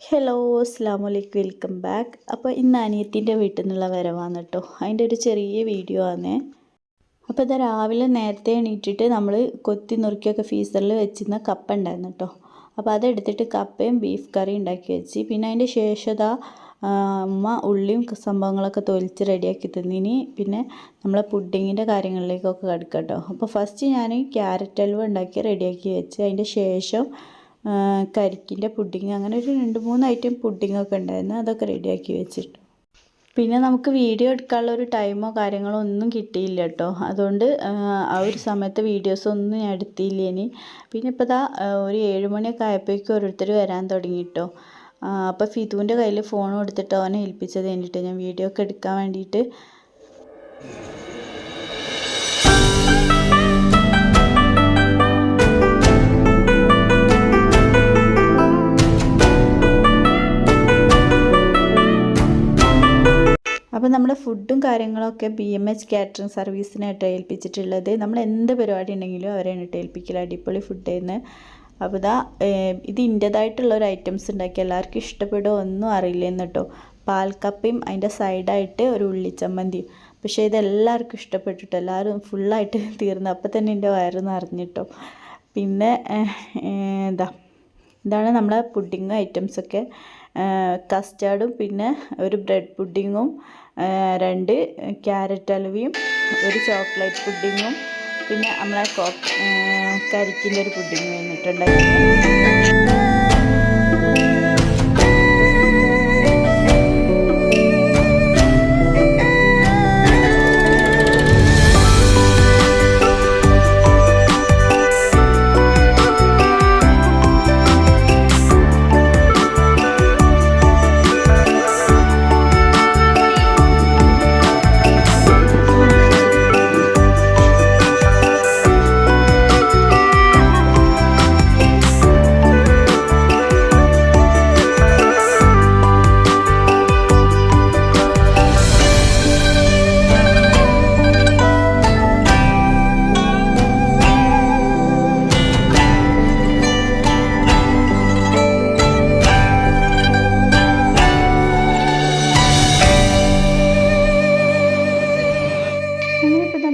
Hello അസ്സാം വലൈക്കും welcome back. അപ്പോൾ ഇന്ന് അനിയത്തിൻ്റെ വീട്ടിൽ നിന്നുള്ള വരവാണ് കേട്ടോ. അതിൻ്റെ ഒരു ചെറിയ വീഡിയോ ആണ്. അപ്പോൾ ഇതാ രാവിലെ നേരത്തെ എണീറ്റിട്ട് നമ്മൾ കൊത്തി നുറുക്കിയൊക്കെ ഫ്രീസറിൽ വെച്ചിരുന്ന കപ്പ ഉണ്ടായിരുന്നു കേട്ടോ. അപ്പോൾ അതെടുത്തിട്ട് കപ്പയും ബീഫ് കറിയും ഉണ്ടാക്കി വെച്ച്, പിന്നെ അതിൻ്റെ ശേഷം ഇതാ അമ്മ ഉള്ളിയും സംഭവങ്ങളൊക്കെ തൊലിച്ച് റെഡിയാക്കി തന്നിനി. പിന്നെ നമ്മളെ പുഡിങ്ങിൻ്റെ കാര്യങ്ങളിലേക്കൊക്കെ കിടക്കാം കേട്ടോ. അപ്പോൾ ഫസ്റ്റ് ഞാൻ ക്യാരറ്റ് ഹൽവ ഉണ്ടാക്കി റെഡിയാക്കി വെച്ച്, അതിൻ്റെ ശേഷം കരിക്കിൻ്റെ പുഡിങ്, അങ്ങനെ ഒരു 2-3 ഐറ്റം പുഡിങ്ങൊക്കെ ഉണ്ടായിരുന്നു. അതൊക്കെ റെഡിയാക്കി വെച്ചിട്ടു. പിന്നെ നമുക്ക് വീഡിയോ എടുക്കാനുള്ള ഒരു ടൈമോ കാര്യങ്ങളോ ഒന്നും കിട്ടിയില്ല കേട്ടോ. അതുകൊണ്ട് ആ ഒരു സമയത്ത് വീഡിയോസൊന്നും ഞാൻ എടുത്തില്ല ഇനി. പിന്നെ ഇപ്പോൾ ഇതാ ഒരു 7 മണിയൊക്കെ ആയപ്പോഴേക്കും ഓരോരുത്തർ വരാൻ തുടങ്ങി കേട്ടോ. അപ്പോൾ ഫിതുവിൻ്റെ കയ്യിൽ ഫോൺ കൊടുത്തിട്ട് അവനെ ഏൽപ്പിച്ചത് കഴിഞ്ഞിട്ട് ഞാൻ വീഡിയോ ഒക്കെ എടുക്കാൻ വേണ്ടിയിട്ട്. അപ്പോൾ നമ്മുടെ ഫുഡും കാര്യങ്ങളൊക്കെ BMH കാറ്ററിംഗ് സർവീസിനായിട്ട് ഏൽപ്പിച്ചിട്ടുള്ളത്. നമ്മൾ എന്ത് പരിപാടി ഉണ്ടെങ്കിലും അവരെയാണ് ഏൽപ്പിക്കൽ. അടിപൊളി ഫുഡായിരുന്നു. അപ്പോൾ ഇതാ ഇത് ഇൻ്റേതായിട്ടുള്ളൊരു ഐറ്റംസ് ഉണ്ടാക്കി എല്ലാവർക്കും ഇഷ്ടപ്പെടുമോ ഒന്നും അറിയില്ലെന്ന് കേട്ടോ. പാൽക്കപ്പയും അതിൻ്റെ സൈഡായിട്ട് ഒരു ഉള്ളിച്ചമ്മന്തിയും. പക്ഷേ ഇതെല്ലാവർക്കും ഇഷ്ടപ്പെട്ടിട്ടോ. എല്ലാവരും ഫുള്ളായിട്ട് തീർന്നു. അപ്പോൾ തന്നെ എൻ്റെ വയറ് നിറഞ്ഞിട്ടോ. പിന്നെ ഇതാണ് നമ്മളെ പുഡിങ് ഐറ്റംസൊക്കെ. കസ്റ്റാർഡും പിന്നെ ഒരു ബ്രെഡ് പുഡിങ്ങും 2 ക്യാരറ്റ് ഹൽവയും ഒരു ചോക്ലേറ്റ് പുഡിങ്ങും പിന്നെ നമ്മളെ കരിക്കിൻ്റെ ഒരു പുഡിങ്ങും കഴിഞ്ഞിട്ടുണ്ടായിരുന്നു.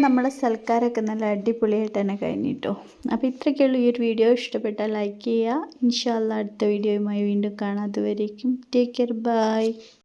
നമ്മളെ സൽക്കാരമൊക്കെ നല്ല അടിപൊളിയായിട്ട് തന്നെ കഴിഞ്ഞിട്ടോ. അപ്പോൾ ഇത്രയൊക്കെയുള്ളൂ ഈ ഒരു വീഡിയോ. ഇഷ്ടപ്പെട്ടാൽ ലൈക്ക് ചെയ്യുക. ഇൻഷാ അല്ലാഹ് അടുത്ത വീഡിയോയുമായി വീണ്ടും കാണാം. അതുവരേക്കും ടേക്ക് കെയർ, ബൈ.